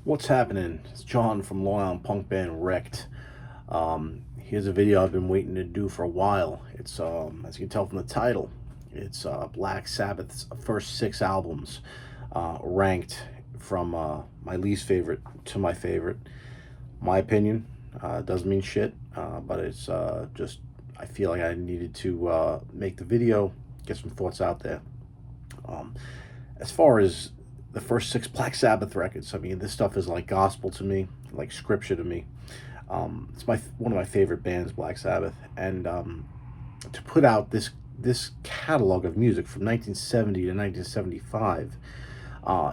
What's happening? It's John from Long Island punk band Wrecked. Here's a video I've been waiting to do for a while. It's as you can tell from the title, it's Black Sabbath's first six albums, ranked from my least favorite to my favorite. My opinion doesn't mean shit, but it's just I feel like I needed to make the video, get some thoughts out there. Um, as far as the first six Black Sabbath records, I mean, this stuff is like gospel to me, like scripture to me. It's one of my favorite bands, Black Sabbath, and to put out this catalog of music from 1970 to 1975,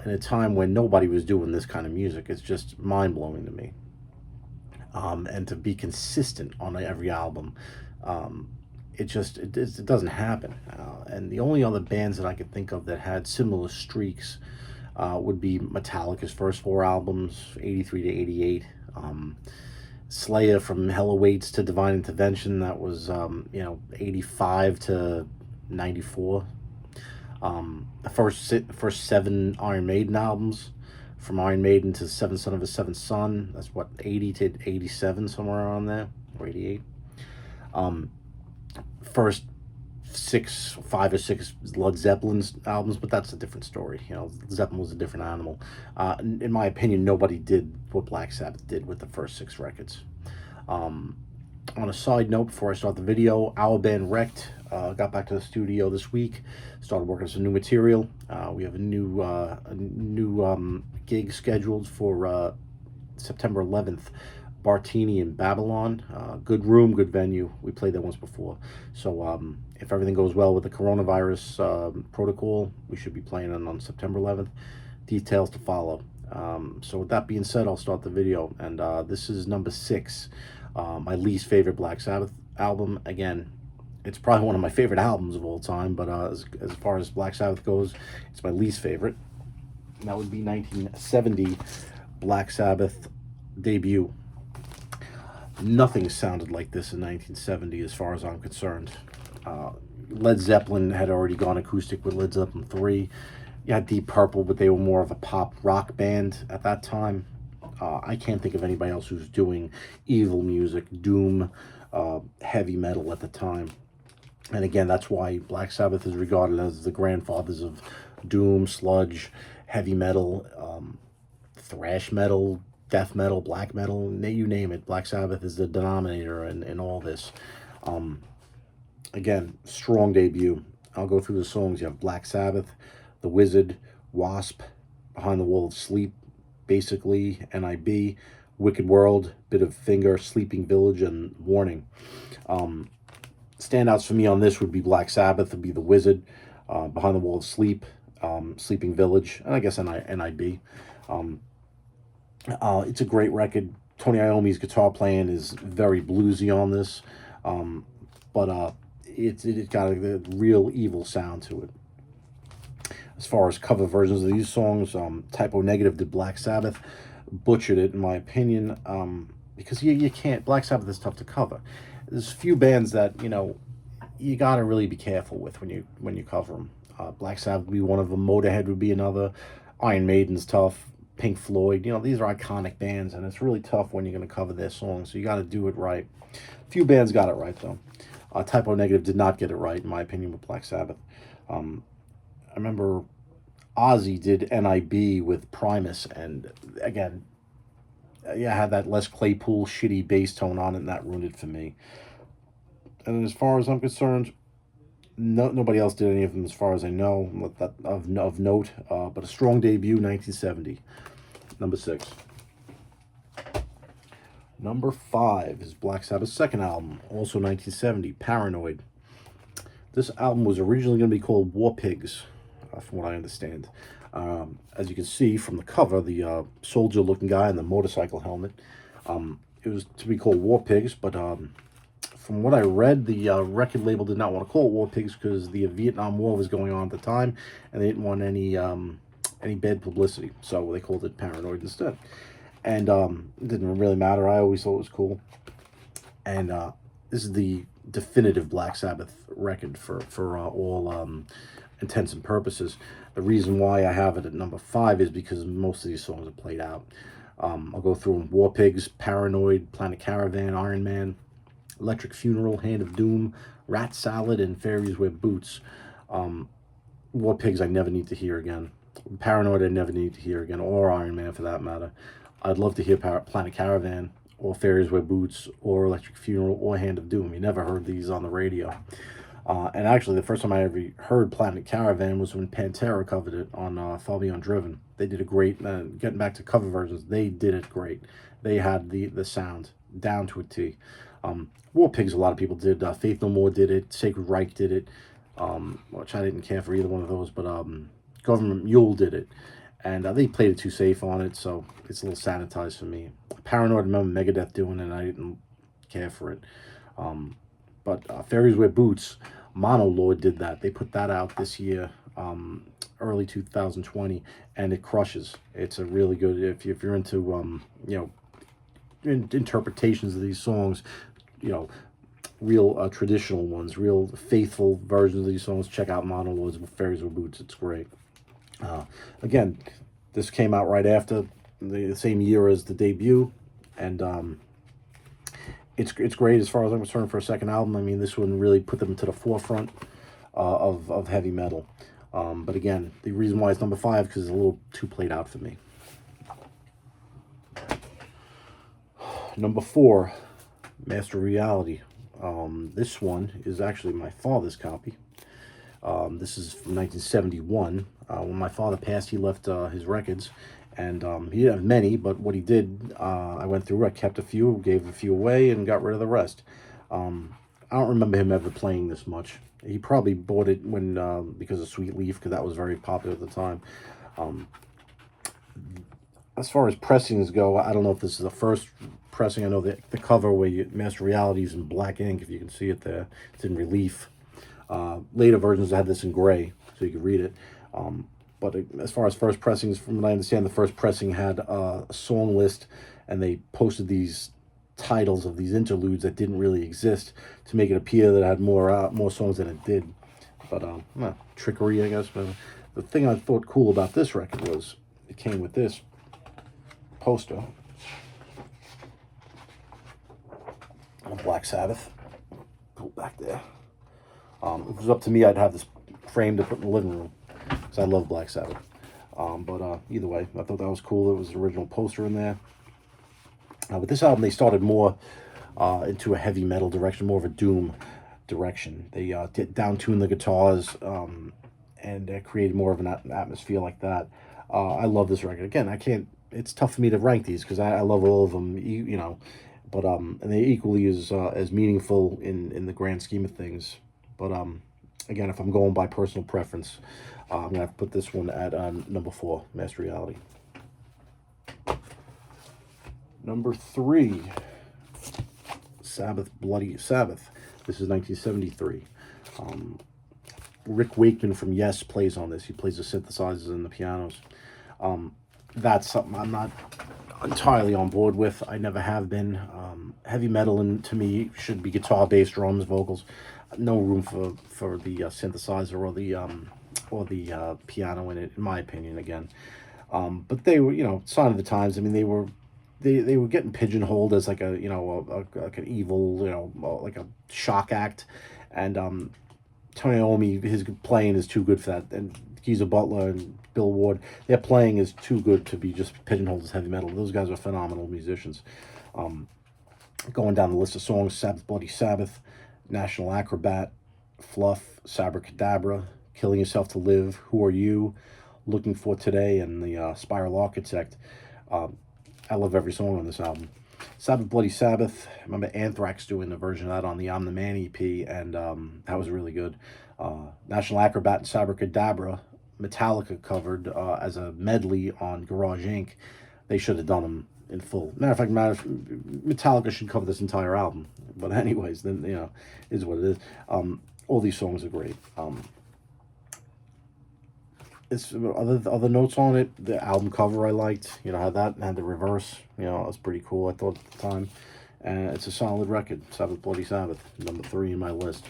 in a time when nobody was doing this kind of music, it's just mind blowing to me. And to be consistent on every album, um, it doesn't happen. And the only other bands that I could think of that had similar streaks would be Metallica's first four albums, 83 to 88. Slayer from Hell Awaits to Divine Intervention, that was 85 to 94. The first seven Iron Maiden albums, from Iron Maiden to Seventh Son of a Seventh Son, that's what, 80 to 87, somewhere around there, or 88. First five or six Led Zeppelin's albums, but that's a different story. Zeppelin was a different animal. In my opinion, nobody did what Black Sabbath did with the first six records. On a side note, before I start the video, our band Wrecked got back to the studio this week, started working on some new material. We have a new gig scheduled for September 11th. Bartini in Babylon. Good room, good venue. We played there once before. So if everything goes well with the coronavirus protocol, we should be playing on September 11th. Details to follow. So with that being said, I'll start the video. And this is number 6, my least favorite Black Sabbath album. Again, it's probably one of my favorite albums of all time, but as far as Black Sabbath goes, it's my least favorite. And that would be 1970 Black Sabbath debut. Nothing sounded like this in 1970 as far as I'm concerned. Led Zeppelin had already gone acoustic with Led Zeppelin 3. You had Deep Purple, but they were more of a pop rock band at that time. I can't think of anybody else who's doing evil music, doom, heavy metal at the time. And again, that's why Black Sabbath is regarded as the grandfathers of doom, sludge, heavy metal, thrash metal, death metal, black metal, you name it. Black Sabbath is the denominator in all this. Again, strong debut. I'll go through the songs. You have Black Sabbath, The Wizard, Wasp, Behind the Wall of Sleep, basically, NIB, Wicked World, Bit of Finger, Sleeping Village, and Warning. Standouts for me on this would be Black Sabbath, would be The Wizard, Behind the Wall of Sleep, Sleeping Village, and I guess NIB. It's a great record. Tony Iommi's guitar playing is very bluesy on this, but it's got a real evil sound to it. As far as cover versions of these songs, Typo Negative did Black Sabbath, butchered it in my opinion, because you can't. Black Sabbath is tough to cover. There's a few bands that you gotta really be careful with when you cover them. Black Sabbath would be one of them. Motorhead would be another. Iron Maiden's tough. Pink Floyd, these are iconic bands, and it's really tough when you're going to cover their songs, so you got to do it right. A few bands got it right, though. Typo Negative did not get it right, in my opinion, with Black Sabbath. I remember Ozzy did NIB with Primus, and again, yeah, had that Les Claypool shitty bass tone on it, and that ruined it for me. And as far as I'm concerned, nobody else did any of them as far as I know of note, but a strong debut, 1970. Number 6. Number 5 is Black Sabbath's second album, also 1970, Paranoid. This album was originally going to be called War Pigs, from what I understand. As you can see from the cover, the soldier-looking guy in the motorcycle helmet, it was to be called War Pigs, but from what I read, the record label did not want to call it War Pigs because the Vietnam War was going on at the time, and they didn't want any bad publicity, so they called it Paranoid instead. And it didn't really matter. I always thought it was cool. And this is the definitive Black Sabbath record for all intents and purposes. The reason why I have it at number 5 is because most of these songs are played out. I'll go through them: War Pigs, Paranoid, Planet Caravan, Iron Man, Electric Funeral, Hand of Doom, Rat Salad, and Fairies Wear Boots. War Pigs I never need to hear again. Paranoid I never need to hear again, or Iron Man for that matter. I'd love to hear Planet Caravan, or Fairies Wear Boots, or Electric Funeral, or Hand of Doom. You never heard these on the radio. And actually, the first time I ever heard Planet Caravan was when Pantera covered it on Far Beyond Driven. They did a great, getting back to cover versions, they did it great. They had the sound down to a T. War Pigs, a lot of people did. Faith No More did it. Sacred Reich did it, which I didn't care for either one of those. But Government Mule did it. And they played it too safe on it, so it's a little sanitized for me. Paranoid, I remember Megadeth doing it, and I didn't care for it. But Fairies Wear Boots, Mono Lord did that. They put that out this year, early 2020, and it crushes. It's a really good, if you're into, interpretations of these songs, real traditional ones, real faithful versions of these songs, check out Mono Lord's Fairies Wear Boots. It's great. Again, this came out right after the same year as the debut, and it's great as far as I'm concerned for a second album. I mean, this one really put them to the forefront of heavy metal. But again, the reason why it's number 5 because it's a little too played out for me. Number 4, Master Reality. This one is actually my father's copy. This is from 1971. When my father passed, he left his records, and he didn't have many, but what he did, I went through. I kept a few, gave a few away, and got rid of the rest. I don't remember him ever playing this much. He probably bought it when because of Sweet Leaf, because that was very popular at the time. As far as pressings go, I don't know if this is the first pressing. I know that the cover where Master Reality is in black ink, if you can see it there, it's in relief. Later versions had this in gray, so you could read it. But as far as first pressings, from what I understand, the first pressing had a song list, and they posted these titles of these interludes that didn't really exist to make it appear that it had more songs than it did. But trickery, I guess. But the thing I thought cool about this record was it came with this poster of Black Sabbath. Go back there. If it was up to me, I'd have this framed to put in the living room because I love Black Sabbath. But either way, I thought that was cool. It was an original poster in there. With this album, they started more into a heavy metal direction, more of a doom direction. They down-tuned the guitars and created more of an atmosphere like that. I love this record. Again, it's tough for me to rank these because I love all of them, but and they equally as meaningful in the grand scheme of things. But again, if I'm going by personal preference, I'm going to have to put this one at number 4, Master Reality. Number 3, Sabbath, Bloody Sabbath. This is 1973. Rick Wakeman from Yes plays on this. He plays the synthesizers and the pianos. That's something I'm not entirely on board with. I never have been. Heavy metal, and to me, should be guitar, bass, drums, vocals. No room for the synthesizer or the piano in it, in my opinion. Again, but they were, sign of the times. I mean, they were getting pigeonholed as like like an evil, like a shock act, and Tony Iommi, his playing is too good for that, and Geezer Butler and Bill Ward, their playing is too good to be just pigeonholed as heavy metal. Those guys are phenomenal musicians. Going down the list of songs: Sabbath, Bloody Sabbath, National Acrobat, Fluff, Sabracadabra, Killing Yourself to Live, Who Are You, Looking for Today, and the Spiral Architect. I love every song on this album. Sabbath, Bloody Sabbath. I remember Anthrax doing a version of that on the I'm the Man EP, and that was really good. National Acrobat and Sabracadabra, Metallica covered as a medley on Garage Inc. They should have done them in full. Matter of fact, Metallica should cover this entire album. But anyways, then is what it is. All these songs are great. It's other notes on it. The album cover I liked. How that had the reverse. It was pretty cool, I thought at the time. And it's a solid record. Sabbath, Bloody Sabbath, number 3 in my list.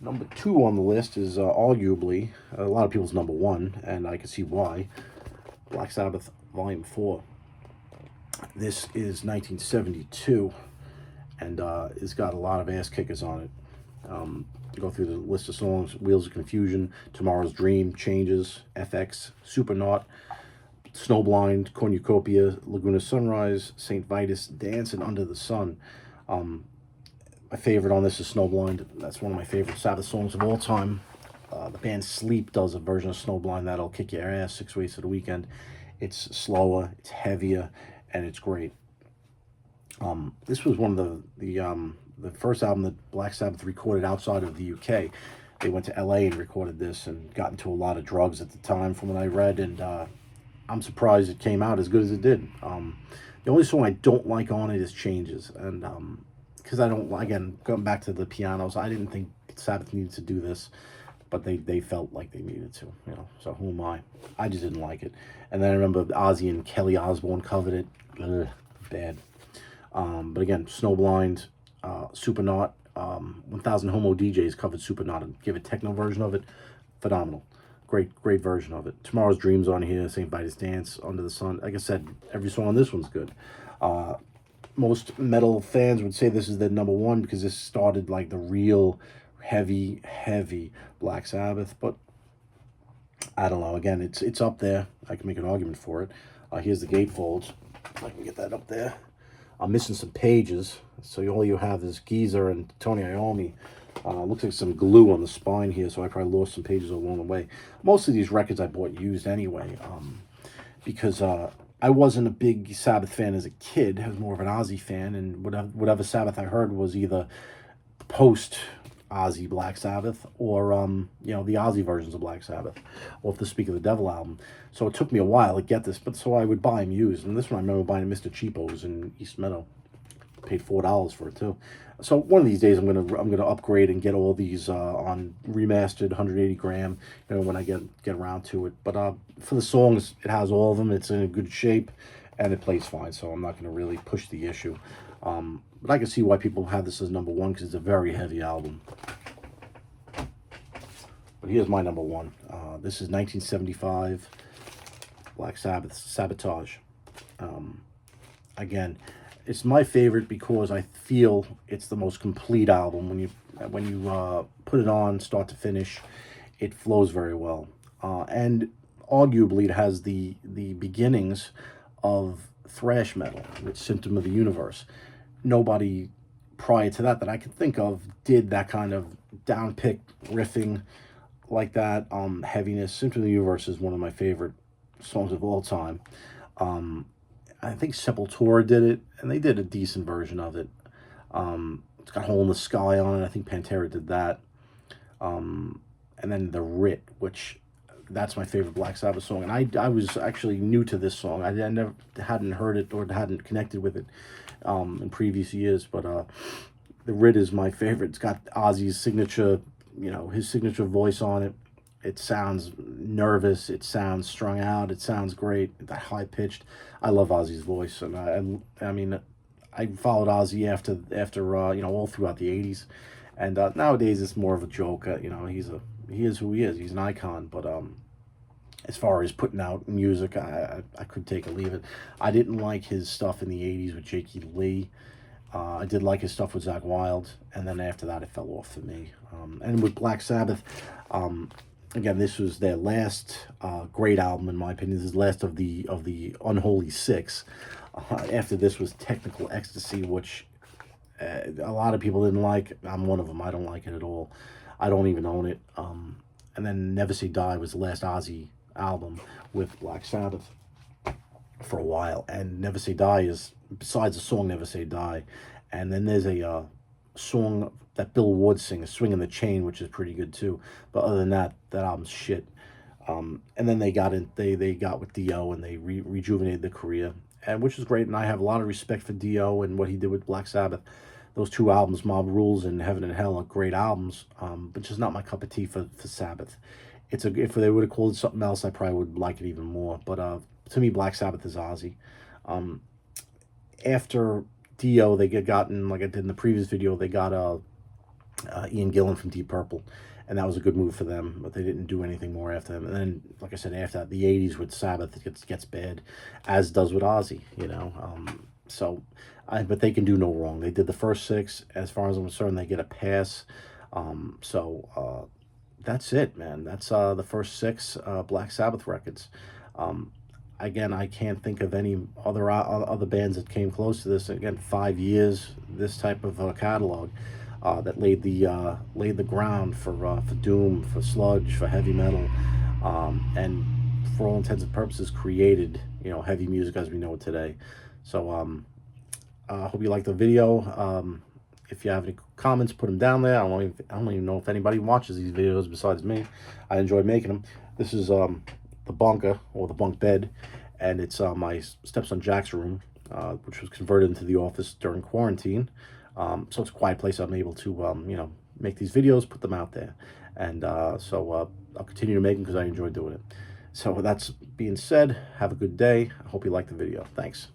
Number 2 on the list is arguably a lot of people's number 1, and I can see why. Black Sabbath Volume 4. This is 1972, and it's got a lot of ass kickers on it. Go through the list of songs: Wheels of Confusion, Tomorrow's Dream, Changes, FX, Supernaut, Snowblind, Cornucopia, Laguna Sunrise, St. Vitus, Dance, and Under the Sun. My favorite on this is Snowblind. That's one of my favorite Sabbath songs of all time. The band Sleep does a version of Snowblind that'll kick your ass 6 weeks of the weekend. It's slower, it's heavier, and it's great. This was one of the first album that Black Sabbath recorded outside of the UK. They went to LA and recorded this and got into a lot of drugs at the time, from what I read, and I'm surprised it came out as good as it did. The only song I don't like on it is Changes, and because I don't, again, going back to the pianos, I didn't think Sabbath needed to do this, but they felt like they needed to, so who am I? I just didn't like it. And then I remember Ozzy and Kelly Osbourne covered it. Ugh, bad. But again, Snowblind, Supernaut, 1000 Homo DJs covered Supernaut and gave a techno version of it. Phenomenal. Great version of it. Tomorrow's Dreams on here, St. Vitus Dance, Under the Sun. Like I said, every song on this one's good. Most metal fans would say this is their number 1 because this started like the real heavy Black Sabbath. But I don't know. Again, it's up there. I can make an argument for it. Here's the gatefolds. I can get that up there. I'm missing some pages, so all you have is Geezer and Tony Iommi. Looks like some glue on the spine here, so I probably lost some pages along the way. Most of these records I bought used anyway, because I wasn't a big Sabbath fan as a kid. I was more of an Ozzy fan, and whatever Sabbath I heard was either post Ozzy Black Sabbath or the Ozzy versions of Black Sabbath, or the Speak of the Devil album. So it took me a while to get this, but so I would buy them used. And this one I remember buying Mr. Cheapo's in East Meadow. Paid $4 for it too. So one of these days I'm gonna upgrade and get all these on remastered 180 gram. When I get around to it. But for the songs, it has all of them. It's in a good shape, and it plays fine. So I'm not gonna really push the issue. But I can see why people have this as number 1 because it's a very heavy album. But here's my number 1. This is 1975, Black Sabbath, Sabotage. Again, it's my favorite because I feel it's the most complete album. When you put it on start to finish, it flows very well, and arguably it has the beginnings of thrash metal with Symptom of the Universe. Nobody prior to that I could think of did that kind of down-picked riffing like that. Heaviness. Symptom of the Universe is one of my favorite songs of all time. I think Sepultura did it, and they did a decent version of it. It's got Hole in the Sky on it. I think Pantera did that. And then The Writ, which that's my favorite Black Sabbath song. And I was actually new to this song. I never hadn't heard it or hadn't connected with it in previous years. But The Writ is my favorite. It's got Ozzy's signature, his signature voice on it. It sounds nervous. It sounds strung out. It sounds great. That high pitched. I love Ozzy's voice, and I mean, I followed Ozzy after all throughout the '80s, and nowadays it's more of a joke. He is who he is. He's an icon. But as far as putting out music, I could take or leave it. I didn't like his stuff in the '80s with Jakey Lee. I did like his stuff with Zakk Wylde, and then after that it fell off for me. And with Black Sabbath. Again, this was their last great album, in my opinion. This is the last of the Unholy Six. After this was Technical Ecstasy, which a lot of people didn't like. I'm one of them. I don't like it at all. I don't even own it. And then Never Say Die was the last Ozzy album with Black Sabbath for a while. And Never Say Die is, besides the song Never Say Die, and then there's a song that Bill Ward sings, Swinging the Chain, which is pretty good too. But other than that album's shit. And then they got with Dio, and they rejuvenated their career, and which is great. And I have a lot of respect for Dio and what he did with Black Sabbath. Those 2 albums, Mob Rules and Heaven and Hell, are great albums, but just not my cup of tea for Sabbath. If they would have called it something else, I probably would like it even more. But to me, Black Sabbath is Ozzy. After Dio, they gotten, like I did in the previous video, they got Ian Gillan from Deep Purple, and that was a good move for them. But they didn't do anything more after him. And then, like I said, after that, the '80s with Sabbath gets bad, as does with Ozzy. But they can do no wrong. They did the first six. As far as I'm concerned, they get a pass. That's it, man. That's the first six Black Sabbath records. Um, Again, I can't think of any other bands that came close to this. Again, 5 years, this type of catalog that laid the ground for doom, for sludge, for heavy metal, and for all intents and purposes, created heavy music as we know it today. So I hope you like the video. If you have any comments, put them down there. I don't even know if anybody watches these videos besides me. I enjoy making them. This is the bunker, or the bunk bed, and it's my stepson Jack's room, which was converted into the office during quarantine. So it's a quiet place. I'm able to make these videos, put them out there, and I'll continue to make them because I enjoy doing it. So with that being said, have a good day. I hope you like the video. Thanks.